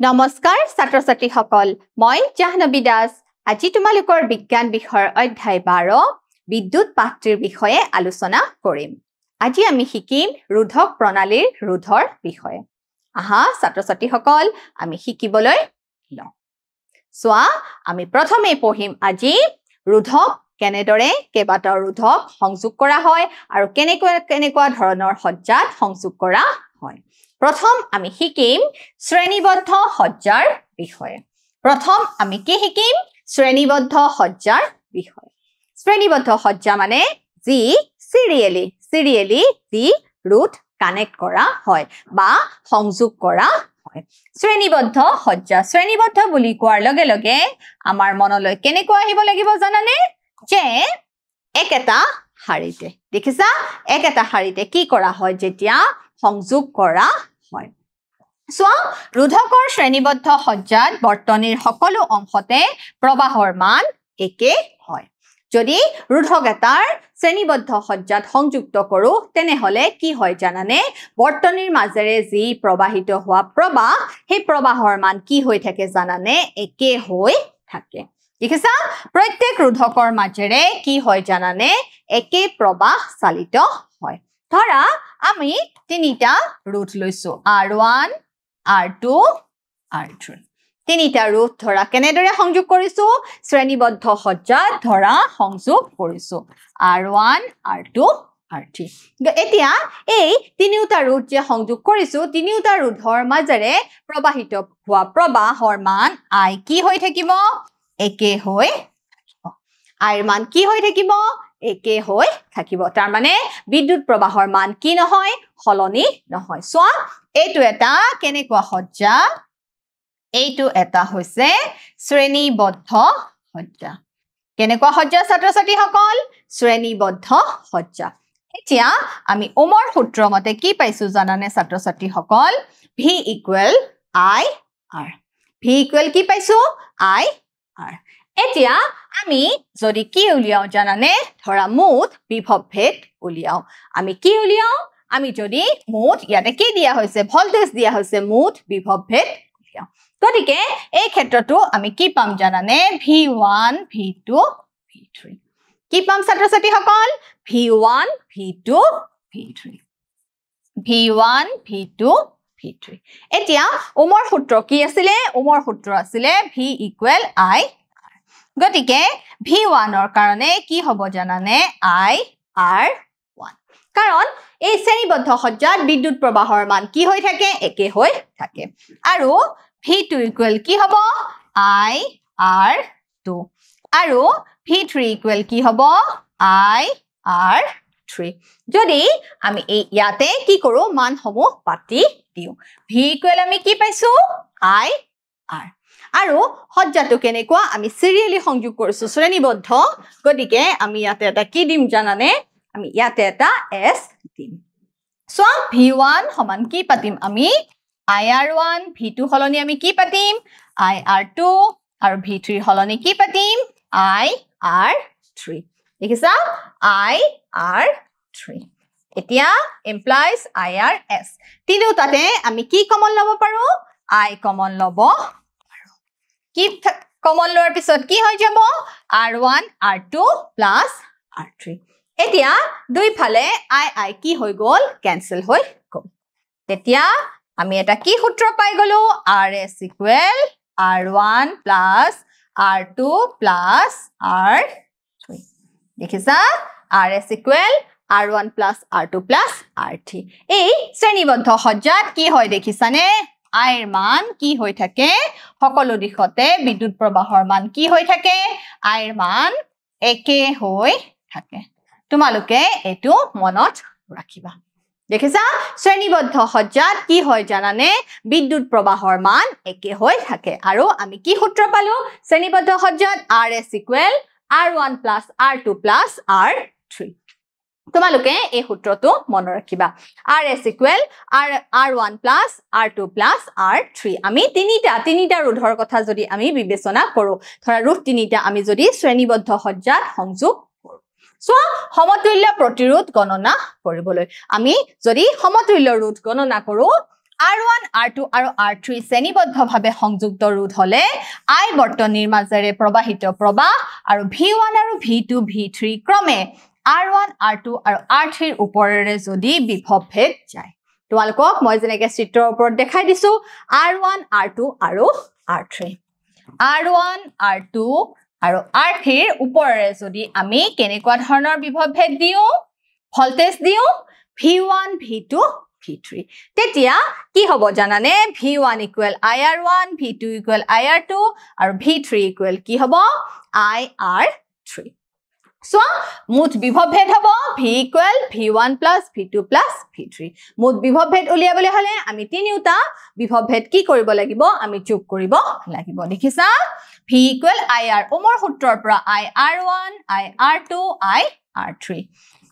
নমস্কাৰ ছাত্ৰ-ছাত্ৰী সকল মই জাহ্নবী দাস আজি তোমালোকৰ বিজ্ঞান বিষয়ৰ অধ্যায় 12 বিদ্যুৎ পাত্ৰীৰ বিষয়ে আলোচনা কৰিম আজি আমি শিকিম ৰোধক প্ৰণালীৰ ৰোধৰ বিষয়ে আহা ছাত্ৰ-ছাত্ৰী সকল আমি শিকিবলৈ লওঁ সোৱা আমি প্ৰথমে পঢ়িম আজি ৰোধক কেনেদৰে কেইবাটাও ৰোধক সংযোগ কৰা হয় আৰু কেনেকুৱা ধৰণৰ সজ্জাত সংযোগ কৰা হয় প্ৰথম আমি শিকিম শ্ৰেণীবদ্ধ সজ্জাৰ বিষয়ে প্ৰথম আমি কি শিকিম শ্ৰেণীবদ্ধ সজ্জাৰ বিষয়ে শ্ৰেণীবদ্ধ সজ্জা মানে যি সিৰিয়েলি যি ৰোধ কানেক্ট কৰা হয় বা সংযোগ কৰা হয় শ্ৰেণীবদ্ধ সজ্জা শ্ৰেণীবদ্ধ বুলি কোৱাৰ লগে লগে আমাৰ মনলৈ কেনেকুৱা আহিব লাগিব জানানে যে একেটা শাৰীতে দেখিছা একেটা শাৰীতে কি কৰা হয় যেতিয়া সংযোগ কৰা হয় সোৱা ৰোধকৰ শ্ৰেণীবদ্ধ সজ্জাত বৰ্তনীৰ সকলো অংশতে প্ৰবাহৰ মান একে হয় যদি ৰোধক এটাৰ শ্ৰেণীবদ্ধ সজ্জাত সংযুক্ত কৰো তেনেহলে কি হয় জানানে বৰ্তনীৰ মাজেৰে যি প্ৰবাহিত হোৱা প্ৰবাহ সেই প্ৰবাহৰ মান কি হৈ থাকে জানানে একে হৈ থাকে দেখিছা প্ৰত্যেক ৰোধকৰ মাজেৰে কি হয় জানানে একে প্ৰবাহ চালিত হয় ধৰা আমি তিনিটা ৰোধ লৈছো R1 R2 R3 তিনিটা ৰোধ ধৰা কেনেদৰে সংযোগ কৰিছো শ্ৰেণীবদ্ধ সজ্জাত ধৰা সংযোগ কৰিছো R1 R2 R3 এতিয়া এই তিনিটা ৰোধ যে সংযোগ কৰিছো তিনিটা ৰোধৰ মাজেৰে প্ৰবাহিত হোৱা প্ৰবাহৰ মান I কি হৈ থাকিব একে হৈ থাকিব I ৰ মান কি হৈ থাকিব একে হৈ থাকিব তাৰ মানে বিদ্যুৎ প্ৰবাহৰ মান কি নহয় সলনি নহয় সোৱা এইটো এটা কেনেকুৱা সজ্জা এইটো এটা হৈছে শ্ৰেণীবদ্ধ সজ্জা কেনেকুৱা সজ্জা ছাত্ৰ-ছাত্ৰী সকল শ্ৰেণীবদ্ধ সজ্জা এতিয়া আমি ওমৰ সূত্ৰ মতে কি পাইছো জানানে ছাত্ৰ-ছাত্ৰী সকল V = I R V = কি পাইছো I R এতিয়া আমি যদি কি উলিয়াও জানানে ধৰা মুঠ বিভৱ ভেদ উলিয়াও আমি কি উলিয়াও আমি যদি মুঠ ইয়াতে কি দিয়া হৈছে ভোল্টেজ দিয়া হৈছে মুঠ বিভৱ ভেদ উলিয়াও গতিকে এই ক্ষেত্ৰটো আমি কি পাম জানানে V1 V2 V3 কি পাম ছাত্ৰ-ছাত্ৰী সকল V1 V2 V3 V1 V2 V3 এতিয়া ওমৰ সূত্ৰ কি আছিল ওমৰ সূত্ৰ আছিল V = I গতিকে V1 ৰ কাৰণে কি হ'ব জানানে I R1 কাৰণ এই শ্ৰেণীবদ্ধ সজ্জাত বিদ্যুৎ প্ৰবাহৰ মান কি হৈ থাকে একে হৈ থাকে আৰু V2 = কি হ'ব I R2 আৰু V3 = কি হ'ব I R3 যদি আমি এই ইয়াতে কি কৰো মানসমূহ পাতি দিও V = আমি কি পাইছো I R আৰু সজ্জাটো কেনেকুৱা আমি সিৰিয়েলি সংযোগ কৰিছো শ্ৰেণীবদ্ধ গতিকে আমি ইয়াতে এটা কি দিম জানানে আমি ইয়াতে এটা S দিম সো V1 সমান কি পাতিম আমি IR1 V2 হলনি আমি কি পাতিম IR2 আৰু V3 হলনি কি পাতিম IR3 দেখিছা IR3 এতিয়া implies IRS তিনিওটাতে আমি কি কমন লব পাৰো I কমন লব কি কমন লোৱাৰ পিছত কি হৈ যাব R1 R2 + R3 এতিয়া দুই ফালে I কি হৈ গল ক্যান্সেল হৈ গল তেতিয়া আমি এটা কি সূত্ৰ পাই গলো RS = R1 + R2 + R3 দেখিছা RS = R1 + R2 + R3 এই শ্ৰেণীবদ্ধ সজ্জাত কি হয় দেখিছানে I ৰ মান কি হৈ থাকে সকলো দিশতে বিদ্যুৎ প্ৰবাহৰ মান কি হৈ থাকে I ৰ মান একে হৈ থাকে তোমালোকে এটো মনত ৰাখিবা দেখিছা শ্ৰেণীবদ্ধ সজ্জাত কি হয় জানানে বিদ্যুৎ প্ৰবাহৰ মান একে হৈ থাকে আৰু আমি কি সূত্ৰ পালো শ্ৰেণীবদ্ধ সজ্জাত RS = R1 + R2 + R3 তোমালোকে এই সূত্ৰটো মনত ৰাখিবা RS = R1 + R2 + R3 আমি তিনিটা ৰোধৰ কথা যদি আমি বিবেচনা কৰো ধৰা ৰোধ তিনিটা আমি যদি শ্ৰেণীবদ্ধ সজ্জাত সংযোগ কৰো সো সমতুল্য প্ৰতিৰোধ গণনা কৰিবলৈ আমি যদি সমতুল্য ৰোধ গণনা কৰো R1 R2 আৰু R3 শ্ৰেণীবদ্ধভাৱে সংযুক্ত ৰোধ হলে I বৰ্তনীৰ মাজেৰে প্ৰবাহিত প্ৰবাহ আৰু V1 আৰু V2 V3 ক্ৰমে R1 R2 আৰু R3 ৰ ওপৰেৰে যদি বিভৱ ভেদ যায় তোমালোকক মই যেনেকৈ চিত্ৰৰ ওপৰত দেখাই দিছো R1 R2 আৰু R3 R1 R2 আৰু R3 ৰ ওপৰেৰে যদি আমি কেনেকুৱা ধৰণৰ বিভৱ ভেদ দিও ভোল্টেজ দিও V1 V2 V3 তেতিয়া কি হ'ব জানানে V1 = IR1 V2 = IR2 আৰু V3 = কি হ'ব IR3 So, মুঠ বিভৱ ভেদ হ'ব V = V1 + V2 + V3 মুঠ বিভৱ ভেদ উলিয়াবলৈ হলে আমি তিনিটা বিভৱ ভেদ কি কৰিব লাগিব আমি যোগ কৰিব লাগিব দেখিছা V = IR ওমৰ সূত্ৰৰ পৰা IR1 IR2 IR3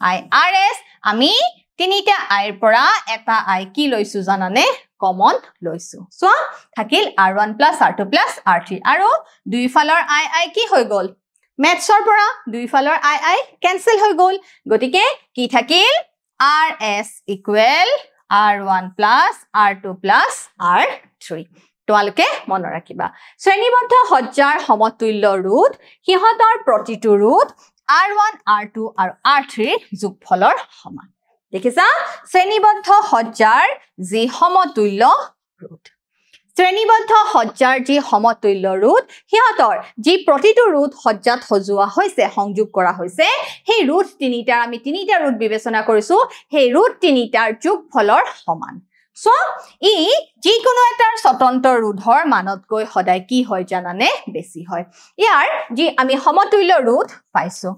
IRS আমি তিনিটা I ৰ পৰা এটা I কি লৈছো জানানে কমন লৈছো সো থাকিল R1 + R2 + R3 আৰু দুই ফালৰ I কি হৈ গল Mathsৰ পৰা দুই ফালৰ I cancel হৈ গল গতিকে কি থাকিল RS = R1 + R2 + R3 তোমালোকে মন ৰাখিবা শ্ৰেণীবদ্ধ সজ্জাৰ সমতুল্য ৰোধ হিহতৰ প্ৰতিটো ৰোধ R1 R2 আৰু R3 যোগফলৰ সমান দেখিছা শ্ৰেণীবদ্ধ সজ্জাৰ যি সমতুল্য ৰোধ শ্ৰেণীবদ্ধ সজ্জাৰ যি সমতুল্য ৰোধ হিহতৰ যি প্ৰতিটো ৰোধ সজ্জাত সজোৱা হৈছে সংযোগ কৰা হৈছে সেই ৰোধ তিনিটাৰ আমি তিনিটা ৰোধ বিবেচনা কৰিছো সেই ৰোধ তিনিটাৰ যোগফলৰ সমান সো ই যিকোনো এটাৰ স্বতন্ত্ৰ ৰোধৰ মানতকৈ সদায় কি হয় জানানে বেছি হয় ইয়াৰ যি আমি সমতুল্য ৰোধ পাইছো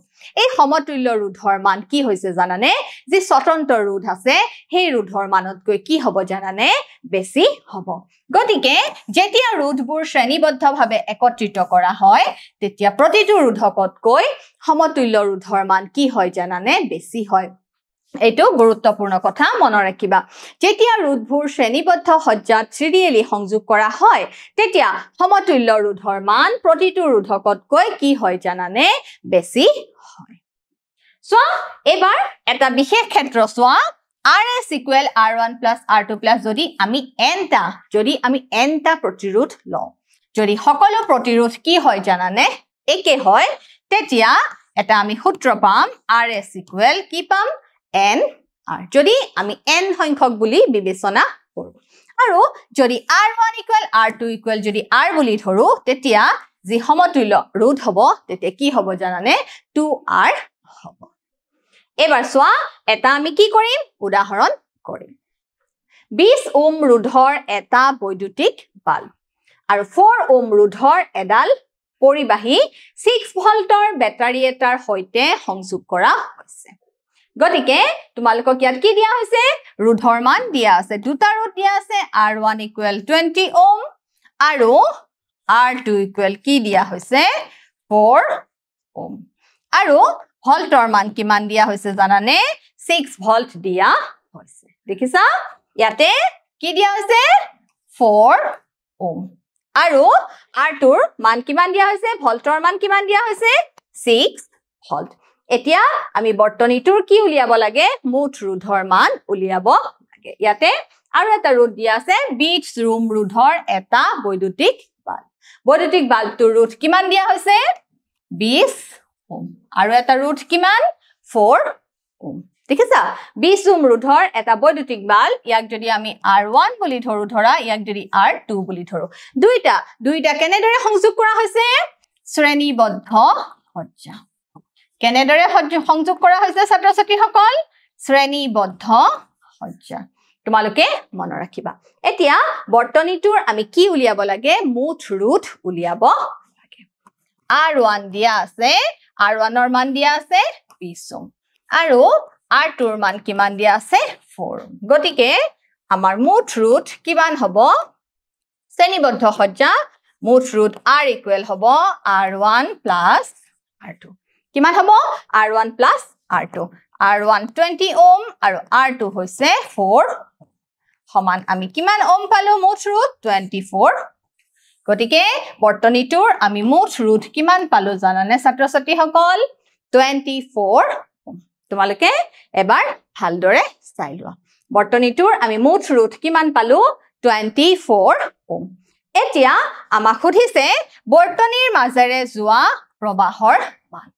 এই সমতুল্য ৰোধৰ মান কি হৈছে জানানে যি স্বতন্ত্ৰ ৰোধ আছে সেই ৰোধৰ মানতকৈ কি হ'ব জানানে বেছি হ'ব গতিকে যেতিয়া ৰোধবোৰ শ্ৰেণীবদ্ধভাৱে একত্ৰিত কৰা হয় তেতিয়া প্ৰতিটো ৰোধকতকৈ সমতুল্য ৰোধৰ মান কি হয় জানানে বেছি হয় এইটো গুৰুত্বপূৰ্ণ কথা মন ৰাখিবা যেতিয়া ৰোধবোৰ শ্ৰেণীবদ্ধ সজ্জাত সিৰিয়েলি সংযোগ কৰা হয় তেতিয়া সমতুল্য ৰোধৰ মান প্ৰতিটো ৰোধকতকৈ কি হয় জানানে বেছি হয় সো এবাৰ এটা বিশেষ ক্ষেত্ৰ সোৱা RS = R1 + R2 + যদি আমি nটা প্ৰতিৰোধ লওঁ যদি সকলো প্ৰতিৰোধ কি হয় জানানে একে হয় তেতিয়া এটা আমি সূত্ৰ পাম RS = কি পাম N R যদি আমি N সংখ্যক বুলি বিবেচনা কৰো আৰু যদি R1 = R2 = যদি R বুলি ধৰো তেতিয়া যি সমতুল্য ৰোধ হ'ব তেতিয়া কি হ'ব জানানে 2R হ'ব এবাৰ সোৱা এটা আমি কি কৰিম উদাহৰণ কৰিম 20 ওম ৰোধৰ এটা বৈদ্যুতিক বাল্ব আৰু 4 ওম ৰোধৰ এডাল পৰিবাহী 6 ভোল্টৰ বেটাৰী এটাৰ সৈতে সংযোগ কৰা হৈছে গতিকে তোমালোকক ইয়াত কি দিয়া হৈছে ৰোধৰ মান দিয়া আছে দুটা ৰোধ দিয়া আছে R1 = 20 ওম আৰু R2 = কি দিয়া হৈছে 4 ওম আৰু ভোল্টৰ মান কিমান দিয়া হৈছে জানানে 6 ভোল্ট দিয়া হৈছে দেখিছা ইয়াতে কি দিয়া হৈছে 4 ওম আৰু R2 ৰ মান কিমান দিয়া হৈছে ভোল্টৰ মান কিমান দিয়া হৈছে 6 ভোল্ট এতিয়া আমি বৰ্তনীটোৰ কি উলিয়াব লাগে মুঠ ৰোধৰ মান উলিয়াব লাগে ইয়াতে আৰু এটা ৰোধ দিয়া আছে 20 ওম ৰোধৰ এটা বৈদ্যুতিক বাল্বটোৰ ৰোধ কিমান দিয়া হৈছে 20 ওম আৰু এটা ৰোধ কিমান 4 ওম দেখিছা 20 ওম ৰোধৰ এটা বৈদ্যুতিক বাল্ব ইয়াক যদি আমি R1 বুলি ধৰো ধৰা ইয়াক যদি R2 বুলি ধৰো দুইটা কেনেদৰে সংযোগ কৰা হৈছে শ্ৰেণীবদ্ধ সজ্জা কেনেদৰে সংযোগ কৰা হৈছে ছাত্ৰ ছাত্ৰীসকল শ্ৰেণীবদ্ধ সজ্জা তোমালোকে মন ৰাখিবা এতিয়া বৰ্তনীটোৰ আমি কি উলিয়াব লাগে মুঠ ৰোধ উলিয়াব লাগে R1 দিয়া আছে R1 ৰ মান দিয়া আছে 20 ওম আৰু R2 ৰ মান কিমান দিয়া আছে 4 ওম গতিকে আমাৰ মুঠ ৰোধ কিমান হ'ব শ্ৰেণীবদ্ধ সজ্জা মুঠ ৰোধ R = হ'ব R1 + R2 কিমান হ'ব R1 + R2 R1 20 ওম আৰু R2 হৈছে 4 সমান আমি কিমান ওম পালো মুঠ ৰোধ 24 গতিকে বৰ্তনীটোৰ আমি মুঠ ৰোধ কিমান পালো জানানে ছাত্ৰ ছাত্ৰীসকল 24 ওম তোমালোকে এবাৰ ভালদৰে চাই লোৱা বৰ্তনীটোৰ আমি মুঠ ৰোধ কিমান পালো 24 ওম এতিয়া আমাক সুধিছে বৰ্তনীৰ মাজেৰে যোৱা প্ৰবাহৰ মান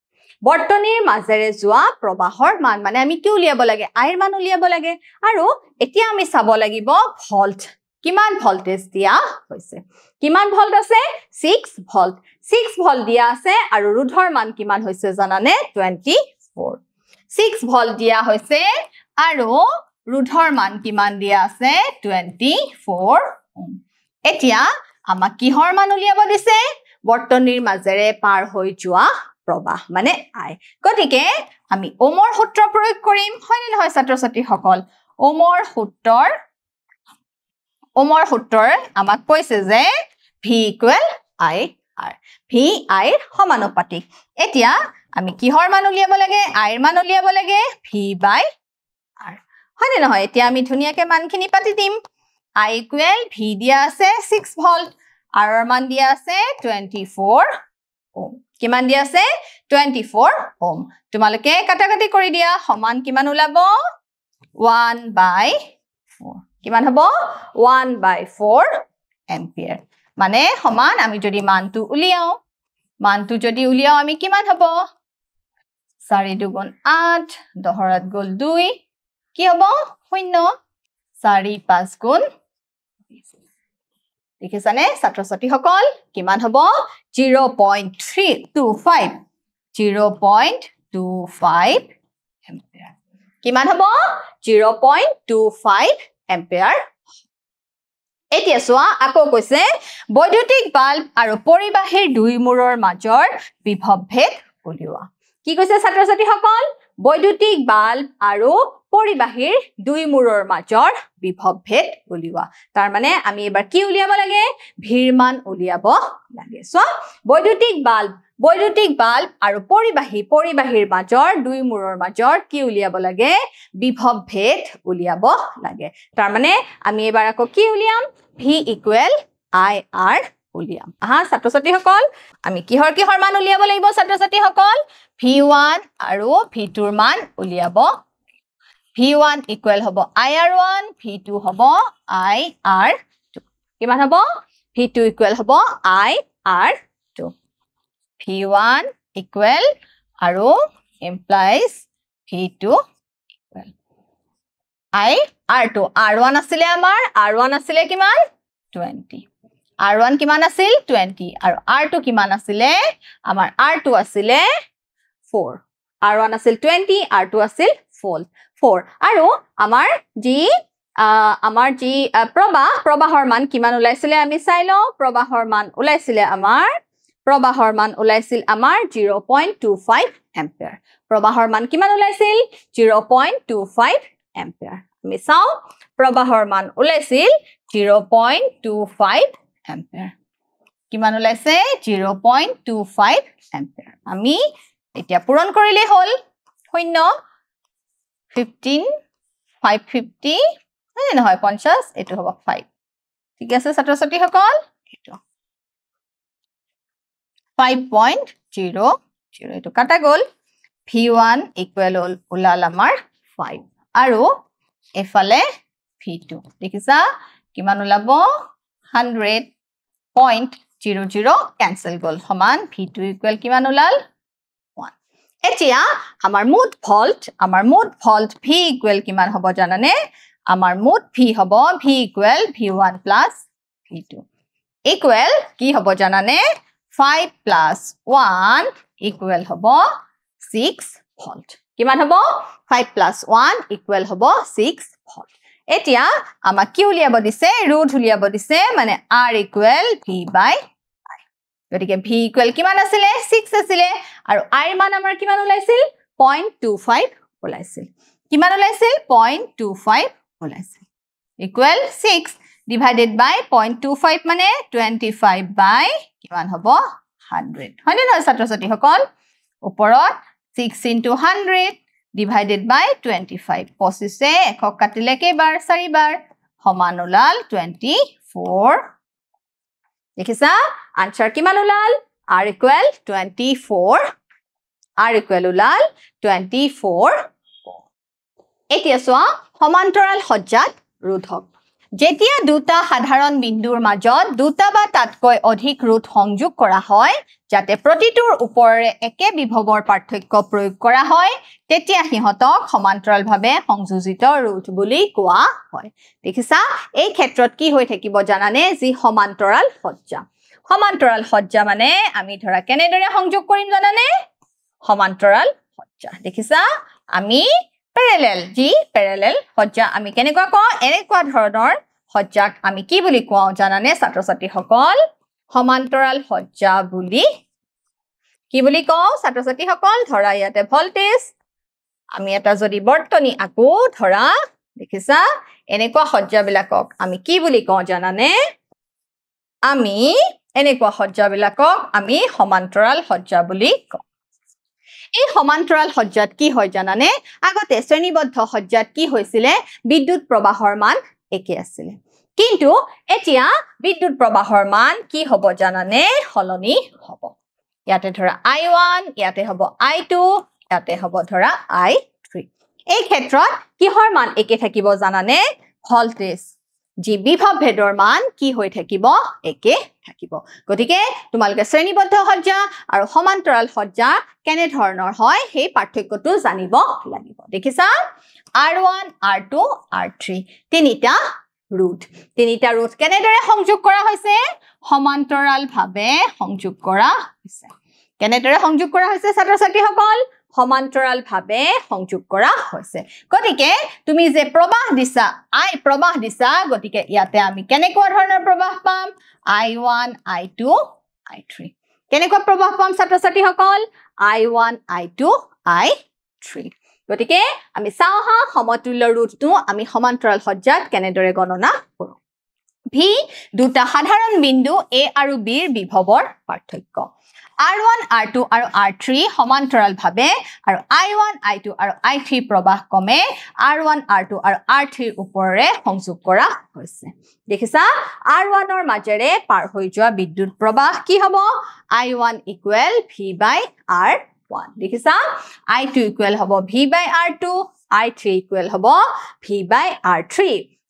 বৰ্তনীৰ মাজেৰে যোৱা প্ৰবাহৰ মান মানে আমি কি উলিয়াব লাগে আইৰ মান উলিয়াব লাগে আৰু এতিয়া আমি চাব লাগিব ভল্ট কিমান ভল্টেজ দিয়া হৈছে কিমান ভল্ট আছে 6 ভল্ট 6 ভল্ট দিয়া আছে আৰু ৰোধৰ মান কিমান হৈছে জানানে 24 6 ভল্ট দিয়া হৈছে আৰু ৰোধৰ মান কিমান দিয়া আছে 24 ওম এতিয়া আমাক কিহৰ মান উলিয়াব দিছে বৰ্তনীৰ মাজেৰে পাৰ হৈ যোৱা প্ৰবাহ মানে আই গতিকে আমি ওমৰ সূত্ৰ প্ৰয়োগ কৰিম হয়নে নহয় ছাত্ৰ ছাত্ৰীসকল ওমৰ সূত্ৰৰ আমাক কৈছে যে V = I R V I ৰ সমানুপাতিক এতিয়া আমি কিহৰ মান উলিয়াব লাগে I ৰ মান উলিয়াব লাগে V/R হয়নে নহয় এতিয়া আমি ধুনিয়াকে মানখিনি পাতি দিম I = V দিয়া আছে 6 ভল্ট R ৰ মান দিয়া আছে 24 ওম কিমান দিয়া আছে 24 ওম তোমালোকে কাটাকাটি কৰি দিয়া সমান কিমান ওলাব 1/4 কিমান হ'ব 1/4 এম্পিয়াৰ মানে সমান আমি যদি মানটো উলিয়াও আমি কিমান হ'ব 4 দুগুণ 8 দহৰাত গল 2 কি হ'ব 0 4 5 গুণ দেখিছানে ছাত্ৰ ছাত্ৰীসকল কিমান হ'ব 0.325 এম্পিয়াৰ কিমান হ'ব 0.25 এম্পিয়াৰ এতিয়া চোৱা আকৌ কৈছে বৈদ্যুতিক বাল্ব আৰু পৰিবাহীৰ দুই মূৰৰ মাজৰ বিভৱ ভেদ উলিওৱা কি কৈছে ছাত্ৰ ছাত্ৰীসকল বৈদ্যুতিক বাল্ব আৰু পৰিবাহীৰ দুই মূৰৰ মাজৰ বিভৱ ভেদ উলিওৱা তাৰ মানে আমি এবাৰ কি উলিয়াব লাগে ভিৰ মান উলিয়াব লাগে চোৱা বৈদ্যুতিক বাল্ব আৰু পৰিবাহীৰ মাজৰ দুই মূৰৰ মাজৰ কি উলিয়াব লাগে বিভৱ ভেদ উলিয়াব লাগে তাৰ মানে আমি এবাৰ আকৌ কি উলিয়াম V = IR উলিয়াম আহা ছাত্ৰ ছাত্ৰীসকল আমি কিহৰ মান উলিয়াব লাগিব ছাত্ৰ ছাত্ৰীসকল V1 আৰু V2 ৰ মান উলিয়াব V1 = হ'ব IR1 V2 হ'ব IR2 কিমান হ'ব V2 = হ'ব IR2 V1 = আৰু implies V2 = IR2 R1 আছিলে আমাৰ R1 আছিলে কিমান 20 R1 কিমান আছিল 20 আৰু R2 কিমান আছিলে আমাৰ R2 আছিলে 4 R1 আছিল 20 R2 আছিল 4 আৰু আমাৰ যি প্ৰবাহৰ মান কিমান ওলাইছিলে আমি চাই লওঁ প্ৰবাহৰ মান ওলাইছিল আমাৰ 0.25 এম্পিয়াৰ প্ৰবাহৰ মান কিমান ওলাইছিল 0.25 এম্পিয়াৰ আমি চাওঁ প্ৰবাহৰ মান ওলাইছিল 0.25 এম্পিয়াৰ কিমান ওলাইছে 0.25 এম্পিয়াৰ আমি এতিয়া পূৰণ কৰিলে হ'ল 0 15 550 নহয় 50 এটো হ'ব 5 ঠিক আছে ছাত্ৰ ছাত্ৰীসকল এটো 5.00 এটো কাটা গল V1 = ওলাল আমাৰ 5 আৰু এফালে V2 দেখিছা কিমান ওলাব 100.00 ক্যান্সেল গল সমান V2 = কিমান ওলাল 1 এতিয়া আমাৰ মুঠ ভল্ট V = কিমান হ'ব জানানে আমাৰ মুঠ V হ'ব V = V1 + V2 কি হ'ব জানানে 5 + 1 = হ'ব 6 ভল্ট কিমান হ'ব 5 + 1 = হ'ব 6 ভল্ট এতিয়া আমাক কি উলিয়াব দিছে ৰোধ উলিয়াব দিছে মানে R = V/I গতিকে V = কিমান আছিলে 6 আছিলে আৰু I ৰ মান আমাৰ কিমান ওলাইছিল 0.25 ওলাইছিল কিমান ওলাইছিল 0.25 ওলাইছিল ইকুৱেল 6 ডিভাইডেড বাই 0.25 মানে 25 বাই কিমান হ'ব 100 হয়নে নহয় ছাত্ৰ ছাত্ৰীসকল ওপৰত 6 * 100 divided by 25 পঁচিছে একক কাটিলে কেইবাৰ 4 বাৰ সমান ওলাল 24 দেখিছা আনসাৰ কিমান ওলাল R = 24 R = ওলাল 24 এতিয়া চোৱা সমান্তৰাল সজ্জাত ৰোধক যেতিয়া দুটা সাধাৰণ বিন্দুৰ মাজত দুটা বা তাতকৈ অধিক ৰোধ সংযোগ কৰা হয় যাতে প্ৰতিটোৰ ওপৰেৰে একে বিভৱৰ পাৰ্থক্য প্ৰয়োগ কৰা হয় তেতিয়া সিহঁতক সমান্তৰালভাৱে সংযোজিত ৰোধ বুলি কোৱা হয় দেখিছা এই ক্ষেত্ৰত কি হৈ থাকিব জানানে যি সমান্তৰাল সজ্জা মানে আমি ধৰা কেনেদৰে সংযোগ কৰিম জানানে সমান্তৰাল সজ্জা দেখিছা আমি প্যাৰেলেল সজ্জা আমি কেনেকুৱা কওঁ এনেকুৱা ধৰণৰ সজ্জাক আমি কি বুলি কওঁ জানানে ছাত্ৰ ছাত্ৰীসকল সমান্তৰাল সজ্জা বুলি কি বুলি কওঁ ছাত্ৰ ছাত্ৰীসকল ধৰা ইয়াতে ভল্টেজ আমি এটা যদি বৰ্তনী আকো ধৰা দেখিছা এনেকুৱা সজ্জাবিলাকক আমি কি বুলি কওঁ জানানে আমি এনেকুৱা সজ্জাবিলাকক আমি সমান্তৰাল সজ্জা বুলি কওঁ এই সমান্তৰাল সজ্জাত কি হয় জানানে আগতে শ্ৰেণীবদ্ধ সজ্জাত কি হৈছিলে বিদ্যুৎ প্ৰবাহৰ মান একে আছিল কিন্তু এতিয়া বিদ্যুৎ প্ৰবাহৰ মান কি হ'ব জানানে সলনি হ'ব ইয়াতে ধৰা I1 ইয়াতে হ'ব I2 ইয়াতে হ'ব ধৰা I3 এই ক্ষেত্ৰত কিহৰ মান একে থাকিব জানানে ভল্টেজ যি বিভৱ ভেদৰ মান কি হৈ থাকিব একে থাকিব গতিকে তোমালোকে শ্ৰেণীবদ্ধ সজ্জা আৰু সমান্তৰাল সজ্জা কেনে ধৰণৰ হয় সেই পাৰ্থক্যটো জানিব লাগিব দেখিছা R1 R2 R3 তিনিটা ৰোধ কেনেদৰে সংযোগ কৰা হৈছে সমান্তৰালভাৱে সংযোগ কৰা হৈছে কেনেদৰে সংযোগ কৰা হৈছে ছাত্ৰ ছাত্ৰীসকল সমান্তৰালভাৱে সংযোগ কৰা হৈছে গতিকে তুমি যে প্ৰবাহ দিছা গতিকে ইয়াতে আমি কেনেকুৱা ধৰণৰ প্ৰবাহ পাম I1 I2 I3 কেনেকুৱা প্ৰবাহ পাম ছাত্ৰ ছাত্ৰীসকল I1 I2 I3 গতিকে আমি চাওঁ হা সমতুল্য ৰোধটো আমি সমান্তৰাল সজ্জাত কেনেদৰে গণনা কৰোঁ V দুটা সাধাৰণ বিন্দু A আৰু B ৰ বিভৱৰ পাৰ্থক্য R1 R2 আৰু R3 সমান্তৰালভাৱে আৰু I1 I2 আৰু I3 প্ৰবাহ ক্ৰমে R1 R2 আৰু R3 ৰ ওপৰেৰে সংযোগ কৰা হৈছে দেখিছা R1 ৰ মাজেৰে পাৰ হৈ যোৱা বিদ্যুৎ প্ৰবাহ কি হ'ব I1 = V/R1 দেখিছা I2 = হ'ব V/R2 I3 = হ'ব V/R3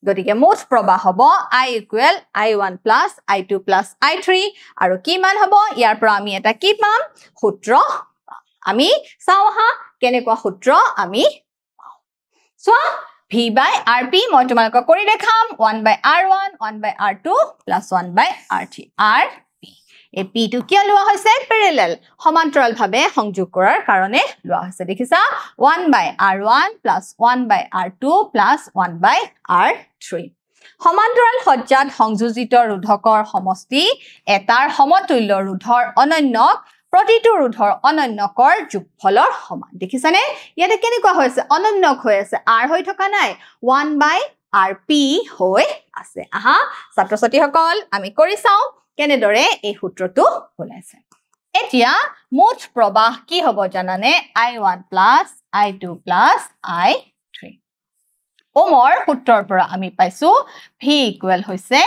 গতিকে মোট প্ৰবাহ হ'ব I = I1 + I2 + I3 আৰু কি মান হ'ব ইয়াৰ পৰা আমি এটা কি পাম সূত্ৰ আমি চাওঁ হা কেনেকুৱা সূত্ৰ আমি চোৱা V/RP মই তোমালোকক কৰি দেখাম 1/R1 1/R2 + 1/R3 RP এই P টো কিয় লোৱা হৈছে প্যাৰেলেল সমান্তৰালভাৱে সংযোগ কৰাৰ কাৰণে লোৱা হৈছে দেখিছা 1/R1 + 1/R2 + 1/R3 সমান্তৰাল সজ্জাত সংযোজিত ৰোধকৰ সমষ্টি এটাৰ সমতুল্য ৰোধৰ অনন্যক প্ৰতিটো ৰোধৰ অনন্যকৰ যোগফলৰ সমান দেখিছানে ইয়াতে কেনেকুৱা হৈছে অনন্যক হৈ আছে R হৈ থকা নাই 1/RP হৈ আছে আহা ছাত্ৰ ছাত্ৰীসকল আমি কৰি চাওঁ কেনেদৰে এই সূত্ৰটো ওলাইছে এতিয়া মোট প্ৰবাহ কি হ'ব জানানে I1 + I2 + I3 ওমৰ সূত্ৰৰ পৰা আমি পাইছো V = হৈছে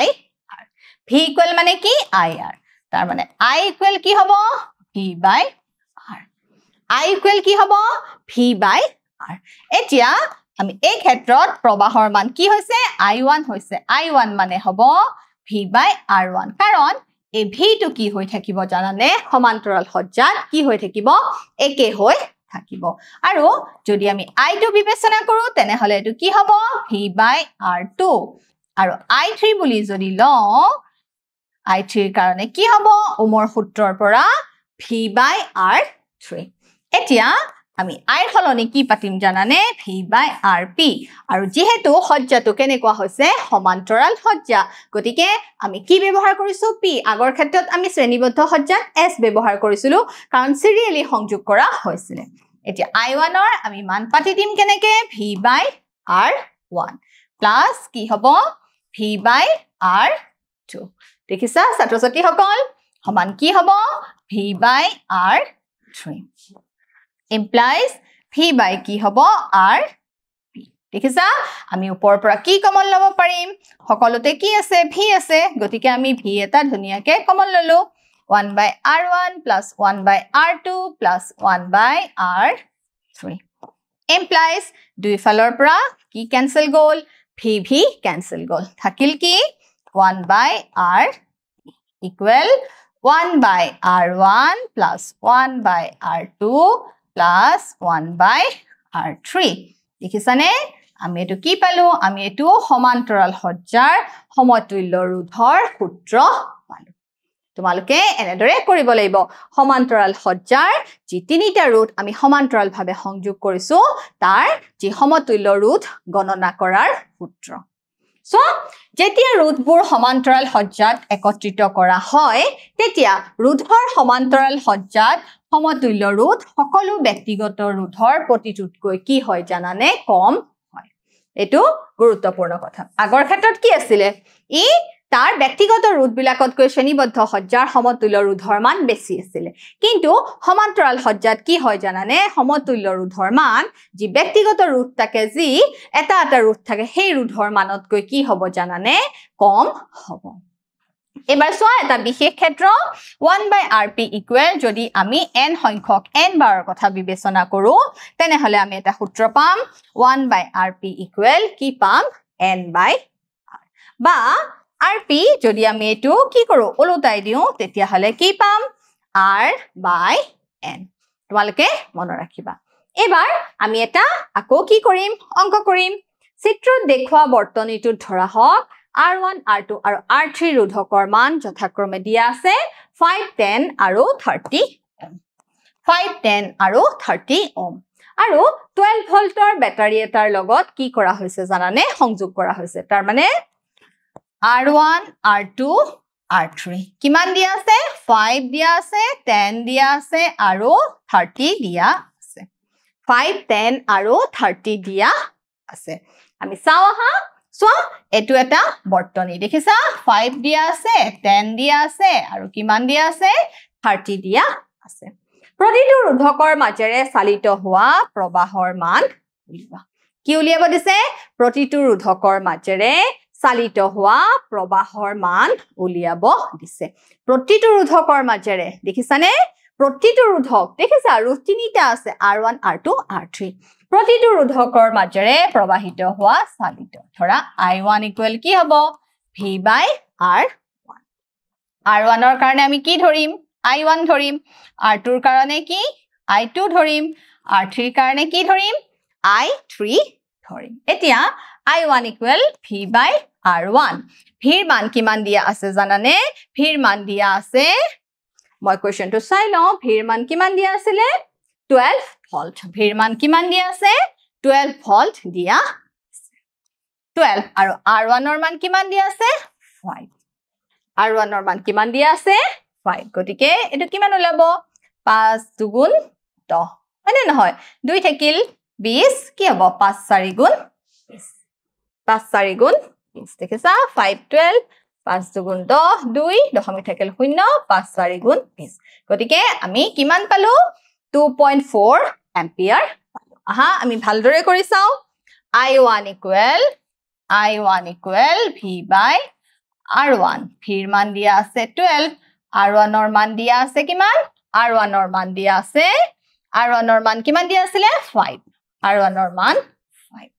IR V = মানে কি IR তাৰ মানে I = কি হ'ব V/R I = কি হ'ব V/R এতিয়া আমি এই ক্ষেত্ৰত প্ৰবাহৰ মান কি হৈছে I1 হৈছে I1 মানে হ'ব V/R1 কাৰণ এই V টো কি হৈ থাকিব জানানে সমান্তৰাল সজ্জাত কি হৈ থাকিব একে হৈ থাকিব আৰু যদি আমি I2 বিবেচনা কৰো তেনেহলে এটো কি হ'ব V/R2 আৰু I3 বুলি যদি লওঁ I3 ৰ কাৰণে কি হ'ব ওমৰ সূত্ৰৰ পৰা V/R3 এতিয়া আমি I হলনি কি পাতিম জানানে V/RP আৰু যেহেতু সজ্জাটো কেনেকুৱা হৈছে সমান্তৰাল সজ্জা গতিকে আমি কি ব্যৱহাৰ কৰিছো P আগৰ ক্ষেত্ৰত আমি শ্ৰেণীবদ্ধ সজ্জাত S ব্যৱহাৰ কৰিছিলো কাৰণ সিৰিয়ালি সংযোগ কৰা হৈছিল এতিয়া I1 ৰ আমি মান পাতি দিম কেনেকে V/R1 প্লাস কি হ'ব V/R2 দেখিছা ছাত্ৰ ছাত্ৰীসকল সমান কি হ'ব V/R3 implies V by কি হ'ব RP দেখিছা আমি ওপৰৰ পৰা কি কমন লব পাৰিম সকলোতে কি আছে V আছে গতিকে আমি V এটা ধুনিয়াকে কমন ললো 1/R1 + 1/R2 + 1/R3 implies দুইফালৰ পৰা কি cancel গ'ল v cancel গ'ল থাকিল কি 1 by r equal 1 by r1 plus 1 by r2 plus 1 by r3 দেখিছানে আমি এটো কি পালো আমি এটো সমান্তৰাল সজ্জাৰ সমতুল্য ৰোধৰ সূত্ৰ পালো তোমালোকে এনেদৰে কৰিব লাগিব সমান্তৰাল সজ্জাৰ যি তিনিটা ৰোধ আমি সমান্তৰাল ভাৱে সংযোগ কৰিছো তাৰ যি সমতুল্য ৰোধ গণনা কৰাৰ সূত্ৰ সো যেতিয়া ৰোধবোৰ সমান্তৰাল সজ্জাত একত্ৰিত কৰা হয় তেতিয়া ৰোধৰ সমান্তৰাল সজ্জাত সমতুল্য ৰোধ সকলো ব্যক্তিগত ৰোধৰ প্ৰতিটোতকৈ কি হয় জানানে কম হয় এটো গুৰুত্বপূৰ্ণ কথা আগৰ ক্ষেত্ৰত কি আছিল ই তাৰ ব্যক্তিগত ৰোধবিলাকতকৈ শ্ৰেণীবদ্ধ সজ্জাৰ সমতুল্য ৰোধৰ মান বেছি আছিল কিন্তু সমান্তৰাল সজ্জাত কি হয় জানানে সমতুল্য ৰোধৰ মান যি ব্যক্তিগত ৰোধ থাকে যি এটা ৰোধ থাকে সেই ৰোধৰ মানতকৈ কি হ'ব জানানে কম হ'ব এবাৰ সোৱা এটা বিশেষ ক্ষেত্ৰ 1 by rp ইকুৱেল যদি আমি n সংখ্যক n বাৰৰ কথা বিবেচনা কৰো তেনে হলে আমি এটা সূত্ৰ পাম 1 by rp ইকুৱেল কি পাম n by r বা rp যদি আমি এটো কি কৰো ওলটাই দিও তেতিয়া হলে কি পাম r by n তোমালোকে মন ৰাখিবা এবাৰ আমি এটা আকৌ কি কৰিম অংক কৰিম চিত্ৰত দেখুৱা বৰ্তনীটোত ধৰা হওক r1 r2 আৰু r3 ৰোধকৰ মান যথাক্ৰমে দিয়া আছে 5 10 আৰু 30 ohm 5 10 আৰু 30 ohm আৰু 12 ভোল্টৰ বেটাৰী এটাৰ লগত কি কৰা হৈছে জানানে সংযোগ কৰা হৈছে তাৰ মানে r1 r2 r3 কিমান দিয়া আছে 5 দিয়া আছে 10 দিয়া আছে আৰু 30 দিয়া আছে 5 10 আৰু 30 দিয়া আছে আমি চাও হা সো এটো এটা বৰ্তনী দেখিছা 5 দিয়া আছে 10 দিয়া আছে আৰু কিমান দিয়া আছে 30 দিয়া আছে প্ৰতিটো ৰোধকৰ মাজেৰে চালিত হোৱা প্ৰবাহৰ মান উলিয়াবা কি উলিয়াব দিছে প্ৰতিটো ৰোধকৰ মাজেৰে চালিত হোৱা প্ৰবাহৰ মান উলিয়াব দিছে প্ৰতিটো ৰোধকৰ মাজেৰে দেখিছানে প্ৰতিটো ৰোধক দেখিছা ৰোধ তিনিটা আছে r1 r2 r3 প্ৰতিটো ৰোধকৰ মাজেৰে প্ৰবাহিত হোৱা চালিত ধৰা i1 ইকুৱেল কি হ'ব v by r1 r1 ৰ কাৰণে আমি কি ধৰিম i1 ধৰিম r2 ৰ কাৰণে কি i2 ধৰিম r3 ৰ কাৰণে কি ধৰিম i3 ধৰিম এতিয়া i1 equal v by r1 v ৰ মান কিমান দিয়া আছে জানানে v ৰ মান দিয়া আছে মই কোৱেশ্চনটো চাই লওঁ v ৰ মান কিমান দিয়া আছিল 12 ভোল্ট v ৰ মান কিমান দিয়া আছে 12 ভোল্ট দিয়া 12 আৰু r1 ৰ মান কিমান দিয়া আছে 5 r1 ৰ মান কিমান দিয়া আছে 5 গতিকে এটো কিমান ওলাব 5 দুগুণ 10 হয়নে নহয় 2 থাকিল 20 কি হ'ব 5 4 গুণ 20 5 4 গুণ 20 দেখিছা 5 12 5 দুগুণ 10 2 দশমিক থাকিল 0 5 4 গুণ 20 গতিকে আমি কিমান পালো 2.4 এম্পিয়াৰ পালো আহা আমি ভালদৰে কৰি চাও i1 equal v by r1 v ৰ মান দিয়া আছে 12 r1 ৰ মান দিয়া আছে কিমান r1 ৰ মান দিয়া আছে r1 ৰ মান কিমান দিয়া আছিল 5 r1 ৰ মান 5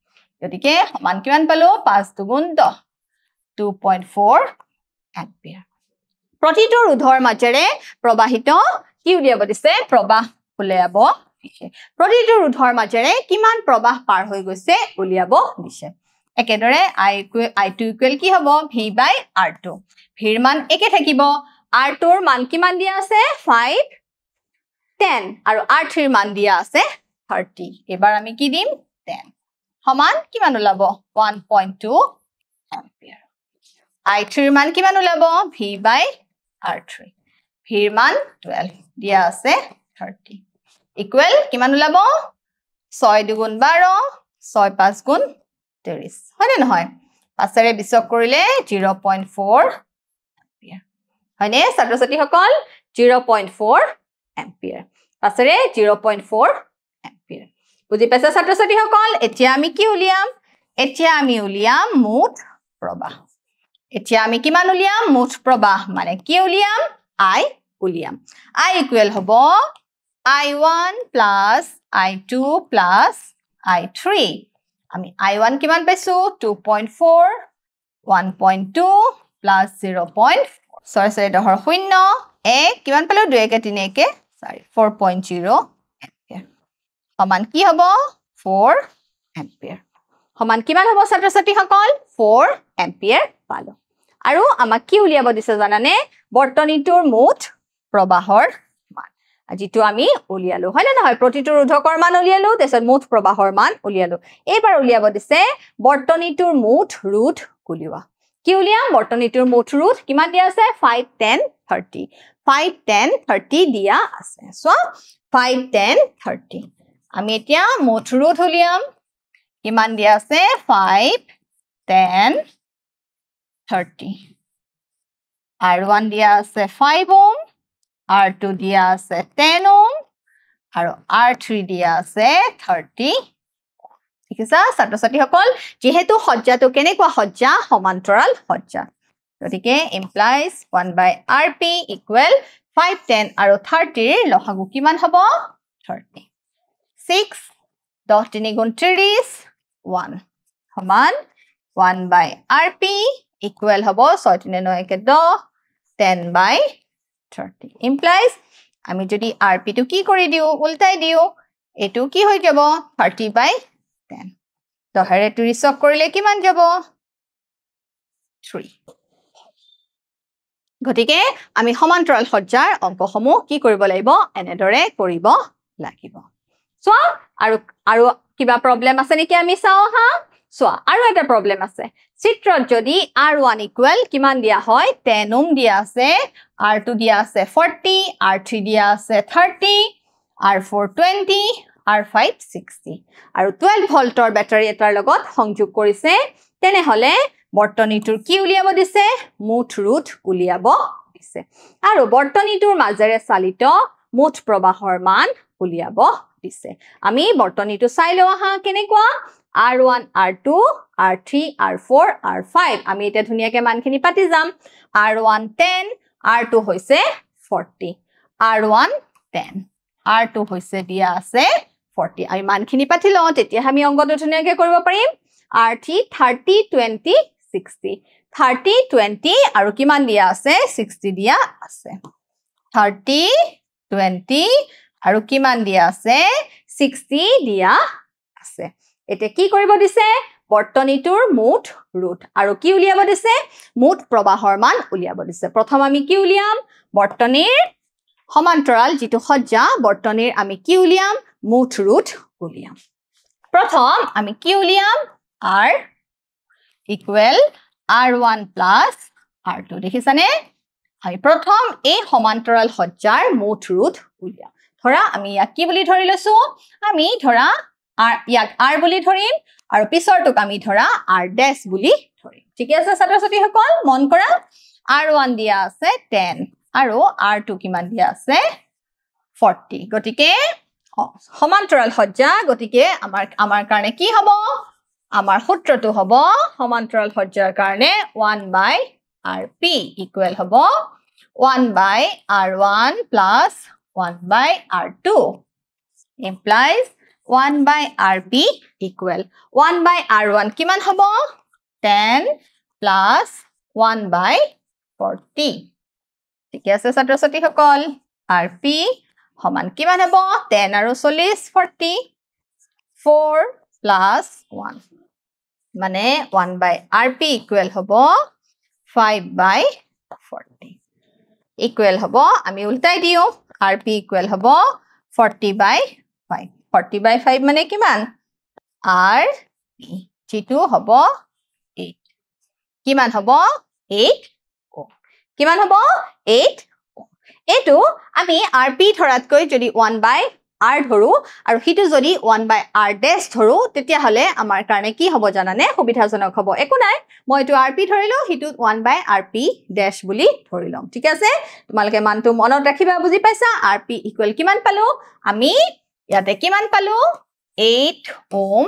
গতিকে মান কিমান পালো 5 দুগুণ 10 2.4 এম্পিয়াৰ প্ৰতিটো ৰোধৰ মাজেৰে প্ৰবাহিত কি উলিয়াব দিছে প্ৰবাহ উলিয়াব দিছে প্ৰতিটো ৰোধৰ মাজেৰে কিমান প্ৰবাহ পাৰ হৈ গৈছে উলিয়াব দিছে একেদৰে i2 ইকুৱেল কি হ'ব v by r2 v ৰ মান একে থাকিব r2 ৰ মান কিমান দিয়া আছে 5 10 আৰু r3 ৰ মান দিয়া আছে 30 এবাৰ আমি কি দিম 10 সমান কিমান ওলাব 1.2 এম্পিয়াৰ i3 ৰ মান কিমান ওলাব v by r3 v ৰ মান 12 দিয়া আছে 30 ইকুৱেল কিমান ওলাব 6 দুগুণ 12 6 5 গুণ 30 হয়নে নহয় 5 ৰে বিয়োগ কৰিলে 0.4 এম্পিয়াৰ হয়নে ছাত্ৰ-ছাত্ৰী সকল 0.4 এম্পিয়াৰ 5 ৰে 0.4 এম্পিয়াৰ বুজি পাইছা ছাত্ৰ-ছাত্ৰী সকল এতিয়া আমি কি উলিয়াম এতিয়া আমি উলিয়াম মুঠ প্ৰবাহ এতিয়া আমি কিমান উলিয়াম মুঠ প্ৰবাহ মানে কি উলিয়াম i উলিয়াম i ইকুৱেল হ'ব i1 plus i2 plus I3 আমি I1 কিমান পাইছো 2.4 1.2 plus 0.4 sorry sorry দহৰ শূন্য এক কিমান পালো 2 1 3 1 sorry 4.0 ampere সমান কি হ'ব 4 ampere সমান কিমান হ'ব ছাত্ৰ-ছাত্ৰী সকল 4 ampere পালো আৰু আমাক কি উলিয়াব দিছে জানানে বৰ্তনীটোৰ মুঠ প্ৰবাহৰ মান আজিটো আমি উলিয়ালো হয় না নহয় প্ৰতিটো ৰোধকৰ মান উলিয়ালো তাৰছত মুঠ প্ৰবাহৰ মান উলিয়ালো এইবাৰ উলিয়াব দিছে বৰ্তনীটোৰ মুঠ ৰোধ উলিওৱা কি উলিয়াম বৰ্তনীটোৰ মুঠ ৰোধ কিমান দিয়া আছে 5 10 30 5 10 30 দিয়া আছে সো 5 10 30 আমি এতিয়া মুঠ ৰোধ উলিয়াম কিমান দিয়া আছে 5 10 30 R1 দিয়া আছে 5 ohm R2 দিয়া আছে 10 ohm আৰু R3 দিয়া আছে 30 ঠিক আছে ছাত্ৰ-ছাত্ৰী সকল যেহেতু সজ্জাটো কেনেকুৱা সজ্জা সমান্তৰাল সজ্জা গতিকে implies 1/rp equal 5 10 আৰু 30 ৰ লসাগু কিমান হ'ব 30 6 10 3 গুণ 30 1 সমান 1/rp equal হ'ব 6 3 9 1 10 10/30 implies আমি যদি rp টো কি কৰি দিও উল্টাই দিও এটো কি হৈ যাব 30/10 দহৰে টু ৰিসক কৰিলে কিমান যাব 3 গতিকে আমি সমান্তৰাল সজ্জাৰ অংকসমূহ কি কৰিব লাগিব এনেদৰে কৰিব লাগিব সো আৰু কিবা প্ৰবলেম আছে নেকি আমি চাও হা সো আৰু এটা প্ৰবলেম আছে চিত্ৰত যদি R1 ইকুৱেল কিমান দিয়া হয় 10 ohm দিয়া আছে R2 দিয়া আছে 40 R3 দিয়া আছে 30 R4 20 R5 60 আৰু 12 ভল্টৰ বেটাৰী এটাৰ লগত সংযোগ কৰিছে তেনে হলে বৰ্তনীটোৰ কি উলিয়াব দিছে মুঠ ৰোধ উলিয়াব দিছে আৰু বৰ্তনীটোৰ মাজেৰে চালিত মুঠ প্ৰবাহৰ মান উলিয়াব দিছে আমি বৰ্তনীটো চাই লও হা কেনেকুৱা R1 R2 R3 R4 R5 আমি এটা ধুনিয়াকে মানখিনি পাতি যাম R1 10 R2 হৈছে 40 R1 10 R2 হৈছে দিয়া আছে 40 আমি মানখিনি পাতি লও তেতিয়া আমি অংকটো ধুনিয়াকে কৰিব পাৰিম R3 30 20 60 30 20 আৰু কিমান দিয়া আছে 60 দিয়া আছে 30 20 আৰু কিমান দিয়া আছে 60 দিয়া আছে এতে কি কৰিব দিছে বৰ্তনীটোৰ মুঠ ৰোধ আৰু কি উলিয়াব দিছে মুঠ প্ৰবাহৰ মান উলিয়াব দিছে প্ৰথম আমি কি উলিয়াম বৰ্তনীৰ সমান্তৰাল যেটো সজ্জা বৰ্তনীৰ আমি কি উলিয়াম মুঠ ৰোধ উলিয়াম প্ৰথম আমি কি উলিয়াম R equal R1 plus R2 দেখিছানে আমি প্ৰথম এই সমান্তৰাল সজ্জাৰ মুঠ ৰোধ উলিয়াম ধৰা আমি ইয়াক কি বুলি ধৰি লৈছো আমি ধৰা ইয়াক R বুলি ধৰিম আৰু পিছৰটোক আমি ধৰা R dash বুলি ধৰিম ঠিক আছে ছাত্ৰ-ছাত্ৰী সকল মন কৰা R1 দিয়া আছে 10 আৰু R2 কিমান দিয়া আছে 40 গতিকে সমান্তৰাল সজ্জা গতিকে আমাৰ কাৰণে কি হ'ব আমাৰ সূত্ৰটো হ'ব সমান্তৰাল সজ্জাৰ কাৰণে 1/rp equal হ'ব 1/r1 plus 1/r2 implies 1/rp equal 1/r1 কিমান হ'ব 10 plus 1/40 ঠিক আছে ছাত্ৰ-ছাত্ৰী সকল rp সমান কিমান হ'ব 10 আৰু 40 40 4 plus 1 মানে 1/rp equal হ'ব 5/40 equal হ'ব আমি উল্টাই দিও rp equal হ'ব 40/5 40/5 মানে কিমান rp যেটো হ'ব 8 কিমান হ'ব 8 কিমান হ'ব 8 এটো আমি rp ধৰাতকৈ যদি 1/r ধৰো আৰু হিটো যদি 1/r dash ধৰো তেতিয়া হলে আমাৰ কাৰণে কি হ'ব জানানে সুবিধাজনক হ'ব একো নাই মই এটো rp ধৰিলো হিটো 1/rp dash বুলি ধৰিলম ঠিক আছে তোমালকে মানটো মনত ৰাখিবা বুজি পাইছা rp ইকুৱেল কিমান পালো আমি ইয়াতে কিমান পালো 8 ohm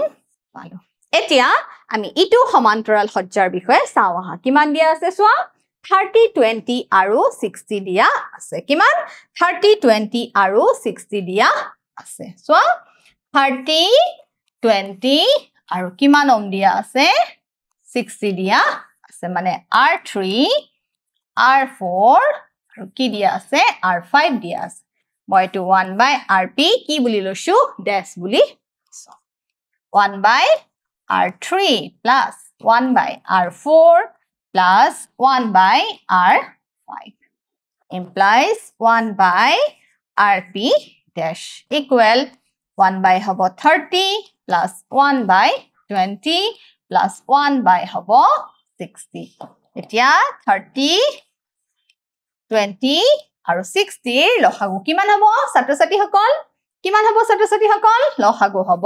পালো এতিয়া আমি ইটো সমান্তৰাল সজ্জাৰ বিষয়ে চাও আহা কিমান দিয়া আছে চোৱা 30 20 আৰু 60 দিয়া আছে কিমান 30 20 আৰু 60 দিয়া আছে চোৱা 30 20 আৰু কিমান ওম দিয়া আছে 60 দিয়া আছে মানে R3 R4 আৰু কি দিয়া আছে R5 দিয়া আছে মই to 1 by RP কি বুলি লৈছো dash বুলি 1 by R3 plus 1 by R4 plus 1 by R5 implies 1 by RP dash equal 1 by hobo 30 plus 1 by 20 plus 1 by hobo 60. Etia 30, 20 আৰু 60 লহাগু কিমান হ'ব ছাত্ৰ-ছাত্ৰী সকল কিমান হ'ব ছাত্ৰ-ছাত্ৰী সকল লহাগু হ'ব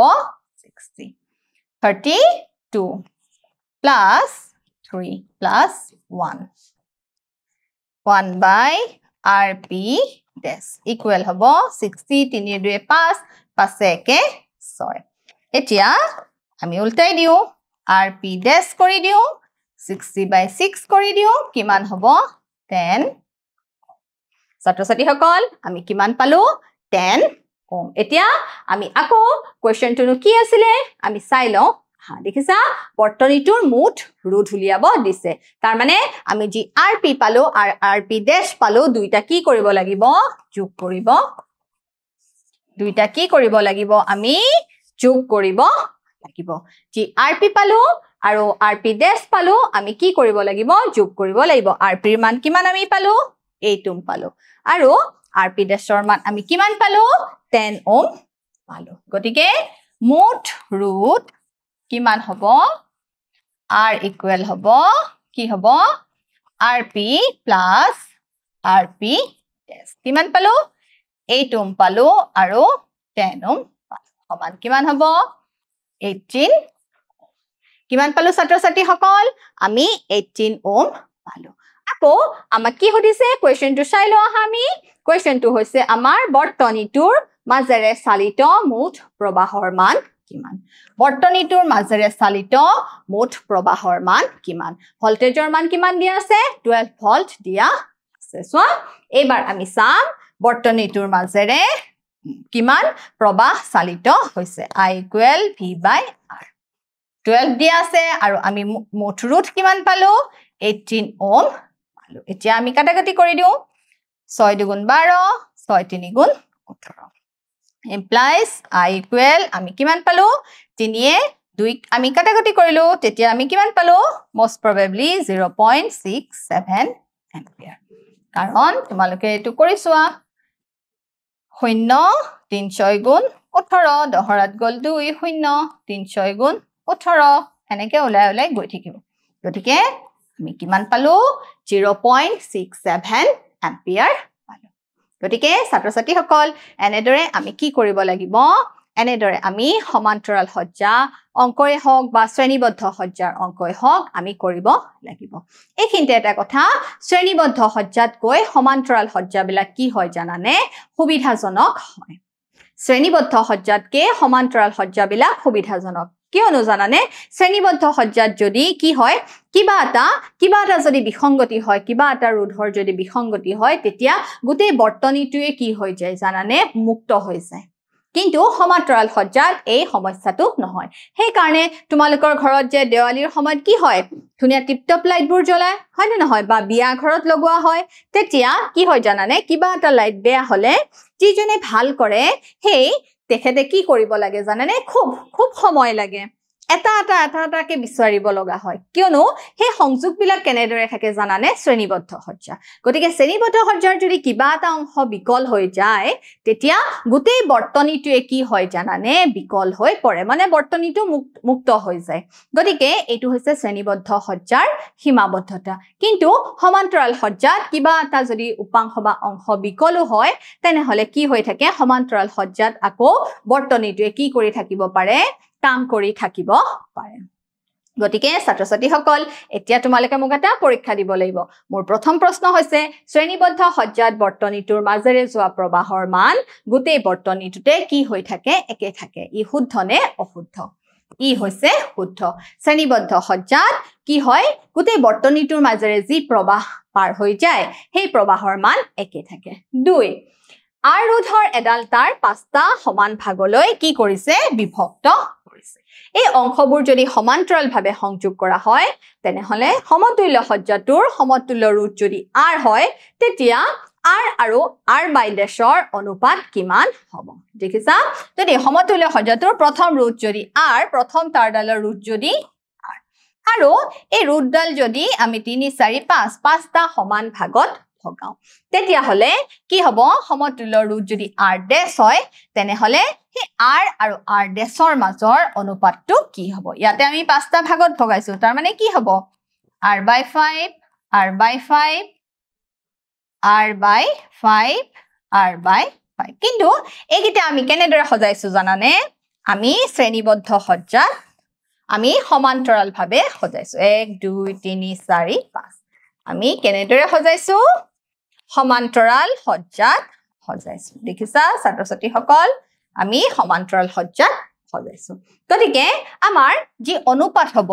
60 32 plus 3 plus 1 1 by RP dash equal হ'ব 60 3 2 5 5 1 6 এতিয়া আমি উল্টাই দিও RP dash কৰি দিও 60 by 6 কৰি দিও কিমান হ'ব 10 ছাত্ৰ-ছাত্ৰী সকল আমি কিমান পালো 10 ওম এতিয়া আমি আকৌ কোৱেশ্চনটো কি আছিল আমি চাই লও হা দেখিছা বৰ্তনীটোৰ মুঠ ৰোধ উলিয়াব দিছে তাৰ মানে আমি যি RP পালো আৰু RP dash পালো দুইটা কি কৰিব লাগিব যোগ কৰিব দুইটা কি কৰিব লাগিব আমি যোগ কৰিব লাগিব যি RP পালো আৰু RP dash পালো আমি কি কৰিব লাগিব যোগ কৰিব লাগিব RP ৰ মান কিমান আমি পালো 8 ওম পালো আৰু RP dash ৰ মান আমি কিমান পালো 10 ওম পালো গতিকে মুঠ ৰোধ কিমান হ'ব R equal হ'ব কি হ'ব RP plus RP dash কিমান পালো 8 ওম পালো আৰু 10 ওম সমান কিমান হ'ব 18 কিমান পালো ছাত্ৰ-ছাত্ৰী সকল আমি 18 ওম পালো আকৌ আমাক কি হদিছে কোৱেশ্চনটো চাই লও আমি কোৱেশ্চনটো হৈছে আমাৰ বৰ্তনীটোৰ মাজেৰে চালিত মুঠ প্ৰবাহৰ মান কিমান বৰ্তনীটোৰ মাজেৰে চালিত মুঠ প্ৰবাহৰ মান কিমান ভোল্টেজৰ মান কিমান দিয়া আছে 12 ভোল্ট দিয়া আছে সো এবাৰ আমি চাম বৰ্তনীটোৰ মাজেৰে কিমান প্ৰবাহ চালিত হৈছে I equal V by R 12 দিয়া আছে আৰু আমি মুঠ ৰোধ কিমান পালো 18 ওম পালো এতিয়া আমি কাটাকাটি কৰি দিও 6 দুগুণ 12 6 3 গুণ 18 implies I equal আমি কিমান পালো 3 এ 2 আমি কাটাকাটি কৰিলো তেতিয়া আমি কিমান পালো most probably 0.67 ampere কাৰণ তোমালোকে এটো কৰিছোৱা 0 3 6 গুণ 18 দহৰাত গল 2 0 3 6 গুণ 18 এনেকে ওলাই ওলাই গৈ থাকিব গতিকে আমি কিমান পালো 0.67 ampere পালো গতিকে ছাত্ৰ-ছাত্ৰী সকল এনেদৰে আমি কি কৰিব লাগিব এনেদৰে আমি সমান্তৰাল সজ্জা অংকই হওক বা শ্ৰেণীবদ্ধ সজ্জাৰ অংকই হওক আমি কৰিব লাগিব এইখিনতে এটা কথা শ্ৰেণীবদ্ধ সজ্জাত গৈ সমান্তৰাল সজ্জাবিলাক কি হয় জানানে সুবিধাজনক হয় শ্ৰেণীবদ্ধ সজ্জাতকে সমান্তৰাল সজ্জাবিলাক সুবিধাজনক কিয়নো জানানে শ্ৰেণীবদ্ধ সজ্জাত যদি কি হয় কিবা এটা যদি বিসংগতি হয় কিবা এটা ৰোধৰ যদি বিসংগতি হয় তেতিয়া গোটেই বৰ্তনীটোৱে কি হৈ যায় জানানে মুক্ত হৈ যায় কিন্তু সমান্তৰাল সজ্জাত এই সমস্যাটো নহয় সেই কাৰণে তোমালোকৰ ঘৰত যে দেৱালীৰ সময়ত কি হয় ধুনিয়া টিপটপ লাইটবোৰ জ্বলায় হয় নে নহয় বা বিয়া ঘৰত লগোৱা হয় তেতিয়া কি হয় জানানে কিবা এটা লাইট বেয়া হলে যিজনে ভাল কৰে সেই তেখেতে কি কৰিব লাগে জানানে খুব সময় লাগে এটা বিচাৰিব লগা হয় কিয়নো সেই সংযোগবিলাক কেনেদৰে থাকে জানানে শ্ৰেণীবদ্ধ সজ্জা গতিকে শ্ৰেণীবদ্ধ সজ্জাৰ যদি কিবা এটা অংশ বিকল হৈ যায় তেতিয়া গোটেই বৰ্তনীটোৱে কি হয় জানানে বিকল হৈ পৰে মানে বৰ্তনীটো মুক্ত হৈ যায় গতিকে এইটো হৈছে শ্ৰেণীবদ্ধ সজ্জাৰ সীমাবদ্ধতা কিন্তু সমান্তৰাল সজ্জাত কিবা এটা যদি উপাংশ বা অংশ বিকলো হয় তেনেহলে কি হৈ থাকে সমান্তৰাল সজ্জাত আকৌ বৰ্তনীটোৱে কি কৰি থাকিব পাৰে কাম কৰি থাকিব পাৰে গতিকে ছাত্ৰ-ছাত্ৰী সকল এতিয়া তোমালোকে মোক এটা পৰীক্ষা দিব লাগিব মোৰ প্ৰথম প্ৰশ্ন হৈছে শ্ৰেণীবদ্ধ সজ্জাত বৰ্তনীটোৰ মাজেৰে যোৱা প্ৰবাহৰ মান গোটেই বৰ্তনীটোতে কি হৈ থাকে একে থাকে ই শুদ্ধ নে অশুদ্ধ ই হৈছে শুদ্ধ শ্ৰেণীবদ্ধ সজ্জাত কি হয় গোটেই বৰ্তনীটোৰ মাজেৰে যি প্ৰবাহ পাৰ হৈ যায় সেই প্ৰবাহৰ মান একে থাকে 2 R ৰোধৰ এডাল তাৰ 5টা সমান ভাগলৈ কি কৰিছে বিভক্ত কৰিছে এই অংশবোৰ যদি সমান্তৰালভাৱে সংযোগ কৰা হয় তেনেহলে সমতুল্য সজ্জাটোৰ সমতুল্য ৰুট যদি r হয় তেতিয়া r আৰু r বাই ডেশৰ অনুপাত কিমান হ'ব দেখিছা যদি সমতুল্য সজ্জাটোৰ প্ৰথম ৰুট যদি r প্ৰথম তাৰডালৰ ৰুট যদি r আৰু এই ৰুটডাল যদি আমি 3 4 5 পাঁচটা সমান ভাগত ভগাও তেতিয়া হলে কি হ'ব সমতুল্য ৰুট যদি r ডেশ হয় তেনেহলে হে r আৰু r ডেশৰ মাজৰ অনুপাতটো কি হ'ব ইয়াতে আমি পাঁচটা ভাগত ভগাইছো তাৰ মানে কি হ'ব r by 5 r by 5 r by 5 r by 5 কিন্তু এইকিটা আমি কেনেদৰে সজাইছো জানানে আমি শ্ৰেণীবদ্ধ সজ্জাত আমি সমান্তৰালভাৱে সজাইছো 1 2 3 4 5 আমি কেনেদৰে সজাইছো সমান্তৰাল সজ্জাত সজাইছো দেখিছা ছাত্ৰ-ছাত্ৰী সকল আমি সমান্তৰাল সজ্জাত সজাইছো গতিকে আমাৰ যি অনুপাত হ'ব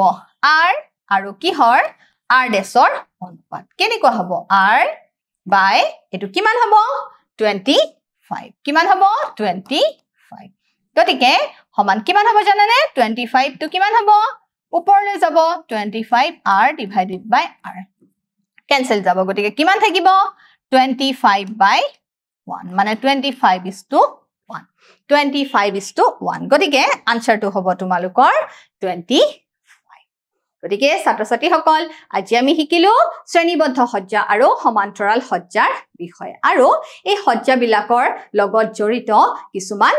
r আৰু কিহৰ r ডেশৰ অনুপাত কেনেকুৱা হ'ব r by এটো কিমান হ'ব 25 কিমান হ'ব 25 গতিকে সমান কিমান হ'ব জানানে 25 টো কিমান হ'ব ওপৰলৈ যাব 25 r divided by r cancel যাব গতিকে কিমান থাকিব 25 by 1 মানে 25:1 25:1 গতিকে আনসাৰটো হ'ব তোমালোকৰ 25 গতিকে ছাত্ৰ-ছাত্ৰী সকল আজি আমি শিকিলো শ্ৰেণীবদ্ধ সজ্জা আৰু সমান্তৰাল সজ্জাৰ বিষয় আৰু এই সজ্জাবিলাকৰ লগত জড়িত কিছুমান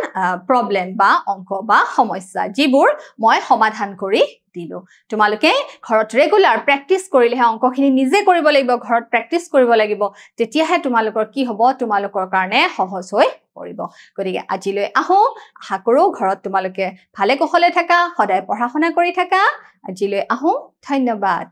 প্ৰবলেম বা অংক বা সমস্যা যিবোৰ মই সমাধান কৰি দিলো তোমালোকে ঘৰত ৰেগুলাৰ প্ৰেক্টিস কৰিলেহে অংকখিনি নিজে কৰিব লাগিব ঘৰত প্ৰেক্টিস কৰিব লাগিব তেতিয়াহে তোমালোকৰ কি হ'ব তোমালোকৰ কাৰণে সহজ হৈ পৰিব গতিকে আজিলৈ আহো আশা কৰো ঘৰত তোমালোকে ভালে কুশলে থাকা সদায় পঢ়া শুনা কৰি থাকা আজিলৈ আহো ধন্যবাদ